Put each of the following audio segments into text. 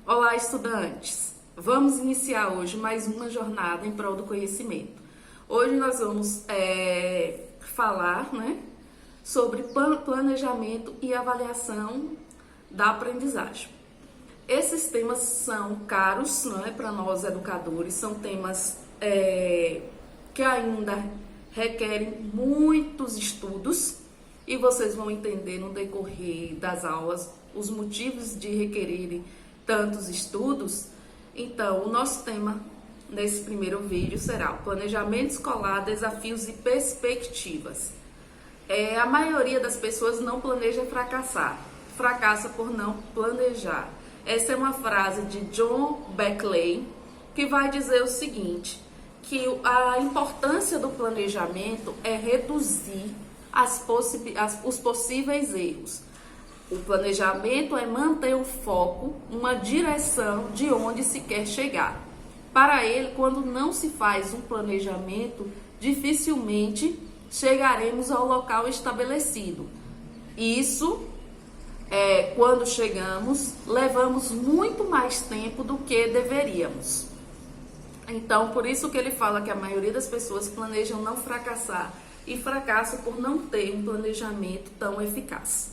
Olá, estudantes! Vamos iniciar hoje mais uma jornada em prol do conhecimento. Hoje nós vamos falar, sobre planejamento e avaliação da aprendizagem. Esses temas são caros, para nós educadores, são temas que ainda requerem muitos estudos e vocês vão entender no decorrer das aulas os motivos de requererem tantos estudos. Então, o nosso tema nesse primeiro vídeo será o planejamento escolar, desafios e perspectivas. A maioria das pessoas não planeja fracassar, fracassa por não planejar. Essa é uma frase de John Beckley, que vai dizer o seguinte, que a importância do planejamento é reduzir os possíveis erros. O planejamento é manter o foco, uma direção de onde se quer chegar. Para ele, quando não se faz um planejamento, dificilmente chegaremos ao local estabelecido. Isso quando chegamos, levamos muito mais tempo do que deveríamos. Então, por isso que ele fala que a maioria das pessoas planejam não fracassar e fracassam por não ter um planejamento tão eficaz.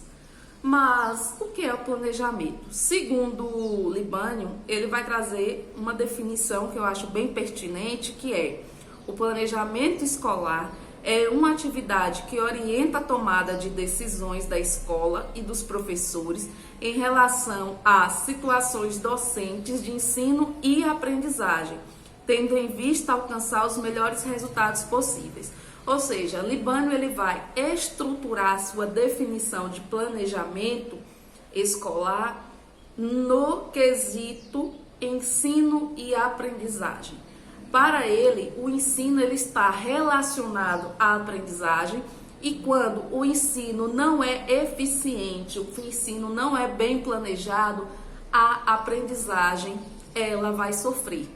Mas o que é o planejamento? Segundo o Libânio, ele vai trazer uma definição que eu acho bem pertinente, que é: o planejamento escolar é uma atividade que orienta a tomada de decisões da escola e dos professores em relação às situações docentes de ensino e aprendizagem, tendo em vista alcançar os melhores resultados possíveis. Ou seja, Libânio ele vai estruturar a sua definição de planejamento escolar no quesito ensino e aprendizagem. Para ele, o ensino ele está relacionado à aprendizagem, e quando o ensino não é eficiente, o ensino não é bem planejado, a aprendizagem ela vai sofrer.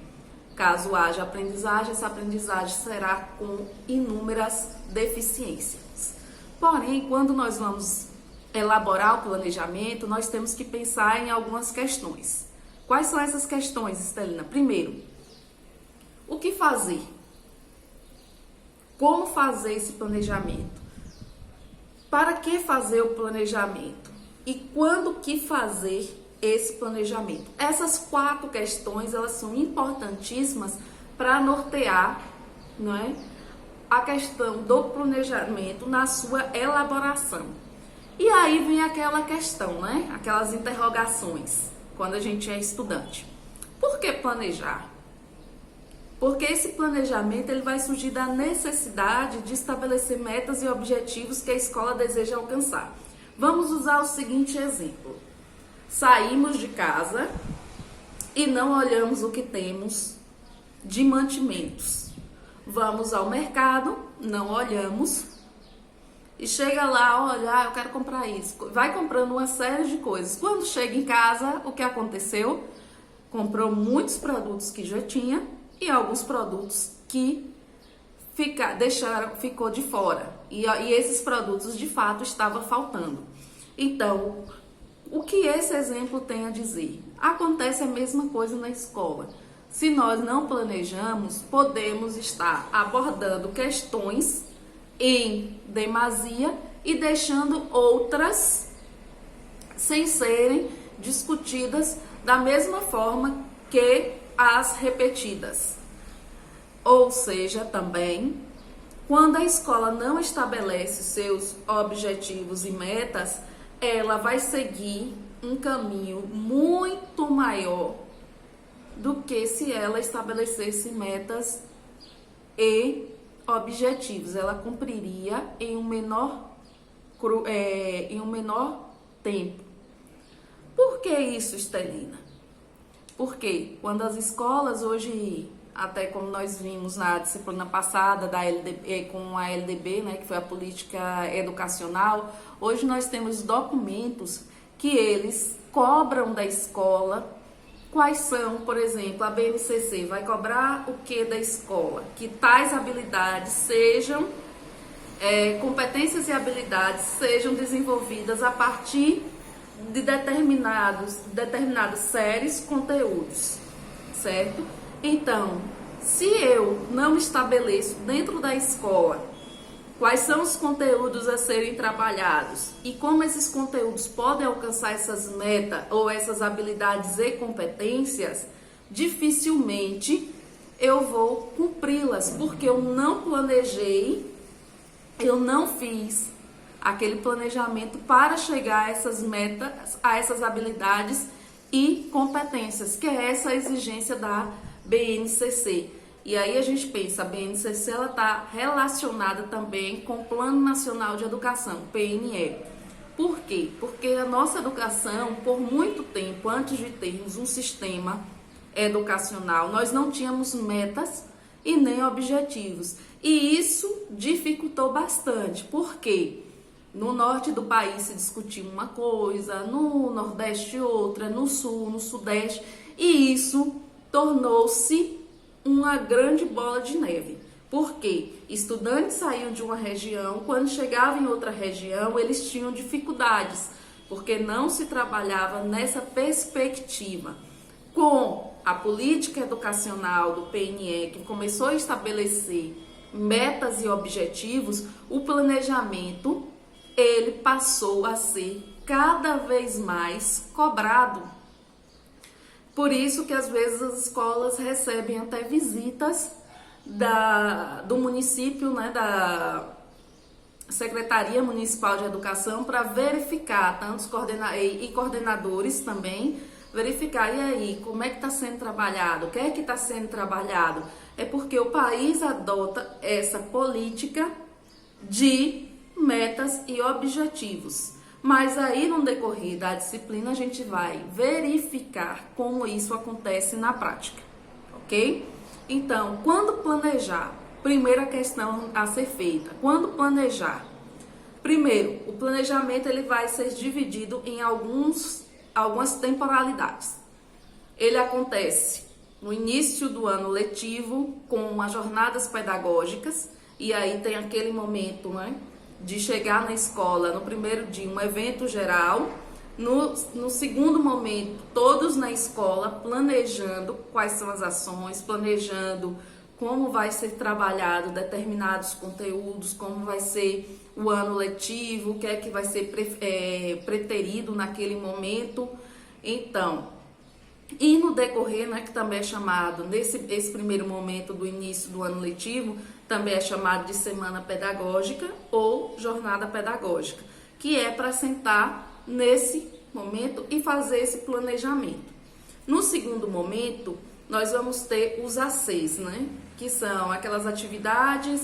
Caso haja aprendizagem, essa aprendizagem será com inúmeras deficiências. Porém, quando nós vamos elaborar o planejamento, nós temos que pensar em algumas questões. Quais são essas questões, Estelina? Primeiro, o que fazer? Como fazer esse planejamento? Para que fazer o planejamento? E quando que fazer esse planejamento? Essas 4 questões, elas são importantíssimas para nortear, a questão do planejamento na sua elaboração. E aí vem aquela questão, aquelas interrogações, quando a gente é estudante. Por que planejar? Porque esse planejamento ele vai surgir da necessidade de estabelecer metas e objetivos que a escola deseja alcançar. Vamos usar o seguinte exemplo. Saímos de casa e não olhamos o que temos de mantimentos. Vamos ao mercado, não olhamos e chega lá, olha, eu quero comprar isso. Vai comprando uma série de coisas. Quando chega em casa, o que aconteceu? Comprou muitos produtos que já tinha e alguns produtos que ficou de fora. E esses produtos, de fato, estavam faltando. Então, o que esse exemplo tem a dizer? Acontece a mesma coisa na escola. Se nós não planejamos, podemos estar abordando questões em demasia e deixando outras sem serem discutidas da mesma forma que as repetidas. Ou seja, também, quando a escola não estabelece seus objetivos e metas, ela vai seguir um caminho muito maior do que se ela estabelecesse metas e objetivos. Ela cumpriria em um menor tempo. Por que isso, Estelina? Porque quando as escolas hoje, até como nós vimos na disciplina passada da LDB, com a LDB, que foi a política educacional, hoje nós temos documentos que eles cobram da escola. Quais são, por exemplo, a BNCC vai cobrar o que da escola? Que tais habilidades sejam, competências e habilidades sejam desenvolvidas a partir de determinadas séries, conteúdos, certo? Então, se eu não estabeleço dentro da escola quais são os conteúdos a serem trabalhados e como esses conteúdos podem alcançar essas metas ou essas habilidades e competências, dificilmente eu vou cumpri-las, porque eu não planejei, eu não fiz aquele planejamento para chegar a essas metas, a essas habilidades e competências, que é essa exigência da BNCC. E aí a gente pensa, a BNCC ela está relacionada também com o Plano Nacional de Educação, PNE. Por quê? Porque a nossa educação, por muito tempo, antes de termos um sistema educacional, nós não tínhamos metas e nem objetivos. E isso dificultou bastante. Por quê? No norte do país se discutia uma coisa, no nordeste outra, no sul, no sudeste, e isso tornou-se uma grande bola de neve. Por quê? Estudantes saíam de uma região, quando chegavam em outra região, eles tinham dificuldades, porque não se trabalhava nessa perspectiva. Com a política educacional do PNE, que começou a estabelecer metas e objetivos, o planejamento ele passou a ser cada vez mais cobrado. Por isso que às vezes as escolas recebem até visitas do município, né, da Secretaria Municipal de Educação, para verificar, tantos coordenadores também, verificar, e aí, como é que está sendo trabalhado, o que é que está sendo trabalhado. É porque o país adota essa política de metas e objetivos. Mas aí, no decorrer da disciplina, a gente vai verificar como isso acontece na prática, ok? Então, quando planejar, primeira questão a ser feita, quando planejar? Primeiro, o planejamento ele vai ser dividido em algumas temporalidades. Ele acontece no início do ano letivo, com as jornadas pedagógicas, e aí tem aquele momento, né, de chegar na escola no primeiro dia, um evento geral. No segundo momento, todos na escola planejando quais são as ações, planejando como vai ser trabalhado determinados conteúdos, como vai ser o ano letivo, o que é que vai ser preterido naquele momento. Então, e no decorrer, né, que também é chamado, esse primeiro momento do início do ano letivo, também é chamado de semana pedagógica ou jornada pedagógica, que é para sentar nesse momento e fazer esse planejamento. No segundo momento, nós vamos ter os ACs, né, que são aquelas atividades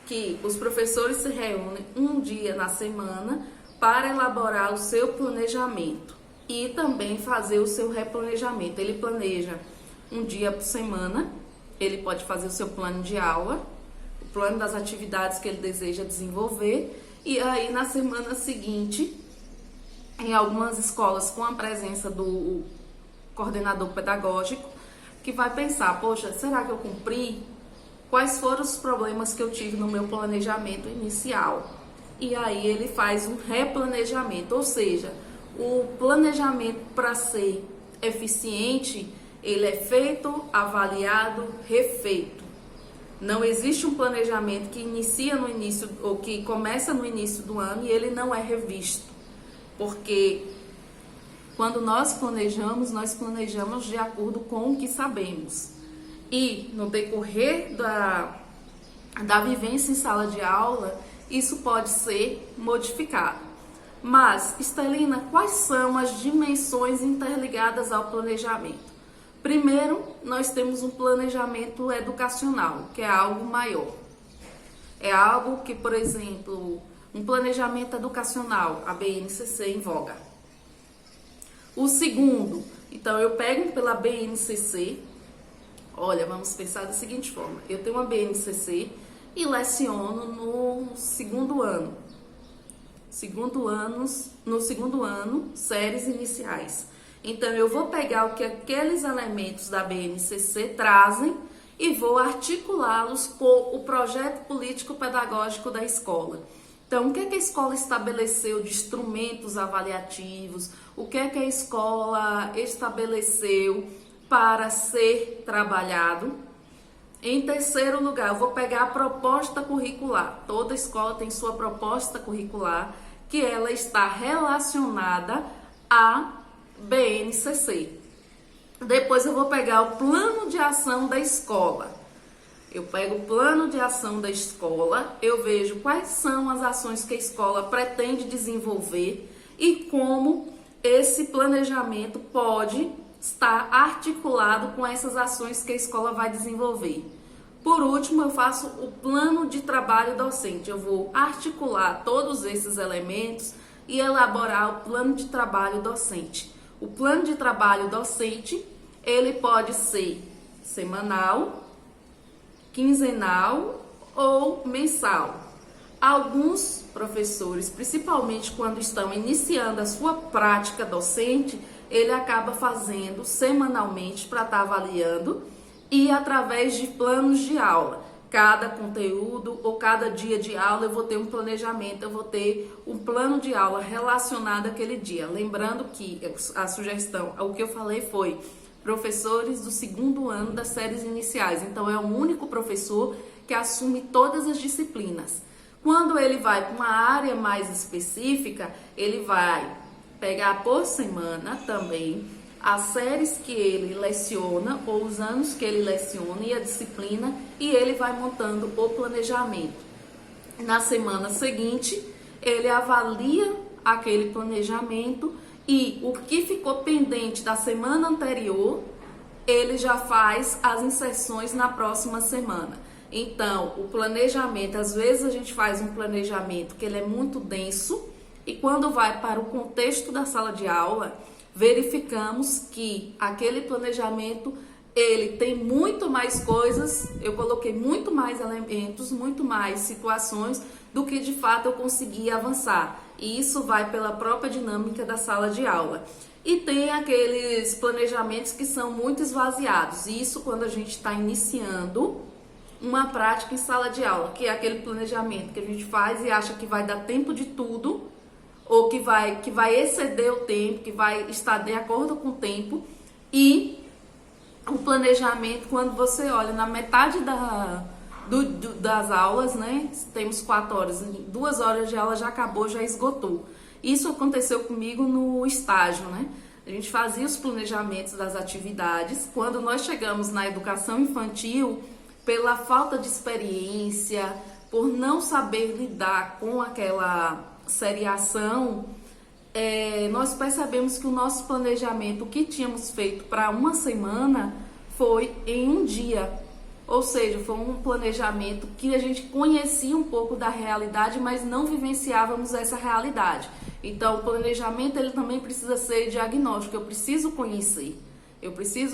que os professores se reúnem um dia na semana para elaborar o seu planejamento e também fazer o seu replanejamento. Ele planeja um dia por semana, ele pode fazer o seu plano de aula, o plano das atividades que ele deseja desenvolver, e aí na semana seguinte, em algumas escolas com a presença do coordenador pedagógico, que vai pensar, poxa, será que eu cumpri? Quais foram os problemas que eu tive no meu planejamento inicial? E aí ele faz um replanejamento, ou seja, o planejamento, para ser eficiente, ele é feito, avaliado, refeito. Não existe um planejamento que inicia no início ou que começa no início do ano e ele não é revisto. Porque quando nós planejamos de acordo com o que sabemos. E no decorrer da vivência em sala de aula, isso pode ser modificado. Mas, Estelina, quais são as dimensões interligadas ao planejamento? Primeiro, nós temos um planejamento educacional, que é algo maior. É algo que, por exemplo, um planejamento educacional, a BNCC em voga. O segundo, então eu pego pela BNCC, olha, vamos pensar da seguinte forma, eu tenho uma BNCC e leciono no segundo ano. No segundo ano, séries iniciais. Então, eu vou pegar o que aqueles elementos da BNCC trazem e vou articulá-los com o projeto político-pedagógico da escola. Então, o que é que a escola estabeleceu de instrumentos avaliativos? O que é que a escola estabeleceu para ser trabalhado? Em terceiro lugar, eu vou pegar a proposta curricular. Toda escola tem sua proposta curricular, que ela está relacionada à BNCC. Depois eu vou pegar o plano de ação da escola. Eu pego o plano de ação da escola, eu vejo quais são as ações que a escola pretende desenvolver e como esse planejamento pode estar articulado com essas ações que a escola vai desenvolver. Por último, eu faço o plano de trabalho docente. Eu vou articular todos esses elementos e elaborar o plano de trabalho docente. O plano de trabalho docente, ele pode ser semanal, quinzenal ou mensal. Alguns professores, principalmente quando estão iniciando a sua prática docente, ele acaba fazendo semanalmente para estar avaliando e através de planos de aula. Cada conteúdo ou cada dia de aula eu vou ter um planejamento, eu vou ter um plano de aula relacionado àquele dia. Lembrando que a sugestão, o que eu falei foi professores do segundo ano das séries iniciais. Então, é o único professor que assume todas as disciplinas. Quando ele vai para uma área mais específica, ele vai pegar por semana também as séries que ele leciona ou os anos que ele leciona e a disciplina, e ele vai montando o planejamento. Na semana seguinte, ele avalia aquele planejamento e o que ficou pendente da semana anterior, ele já faz as inserções na próxima semana. Então, o planejamento, às vezes a gente faz um planejamento que ele é muito denso e quando vai para o contexto da sala de aula, verificamos que aquele planejamento, ele tem muito mais coisas, eu coloquei muito mais elementos, muito mais situações do que de fato eu consegui avançar. E isso vai pela própria dinâmica da sala de aula. E tem aqueles planejamentos que são muito esvaziados. Isso quando a gente está iniciando uma prática em sala de aula, que é aquele planejamento que a gente faz e acha que vai dar tempo de tudo, ou que vai exceder o tempo, que vai estar de acordo com o tempo. E o planejamento, quando você olha na metade das aulas, né? Temos 4 horas, 2 horas de aula já acabou, já esgotou. Isso aconteceu comigo no estágio, né? A gente fazia os planejamentos das atividades. Quando nós chegamos na educação infantil, pela falta de experiência, por não saber lidar com aquela seriação, nós percebemos que o nosso planejamento, o que tínhamos feito para uma semana, foi em um dia. Ou seja, foi um planejamento que a gente conhecia um pouco da realidade, mas não vivenciávamos essa realidade. Então, o planejamento ele também precisa ser diagnóstico. Eu preciso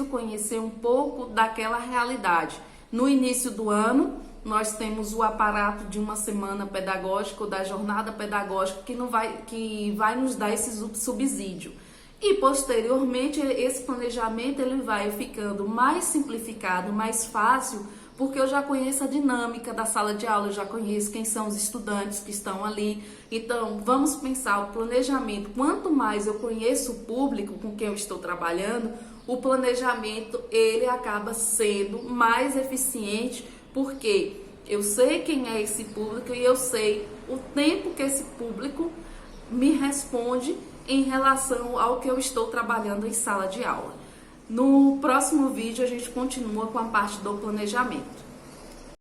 conhecer um pouco daquela realidade. No início do ano, nós temos o aparato de uma semana pedagógica, da jornada pedagógica, que vai nos dar esse subsídio. E posteriormente esse planejamento ele vai ficando mais simplificado, mais fácil, porque eu já conheço a dinâmica da sala de aula, eu já conheço quem são os estudantes que estão ali. Então, vamos pensar o planejamento. Quanto mais eu conheço o público com quem eu estou trabalhando, o planejamento ele acaba sendo mais eficiente, porque eu sei quem é esse público e eu sei o tempo que esse público me responde em relação ao que eu estou trabalhando em sala de aula. No próximo vídeo a gente continua com a parte do planejamento.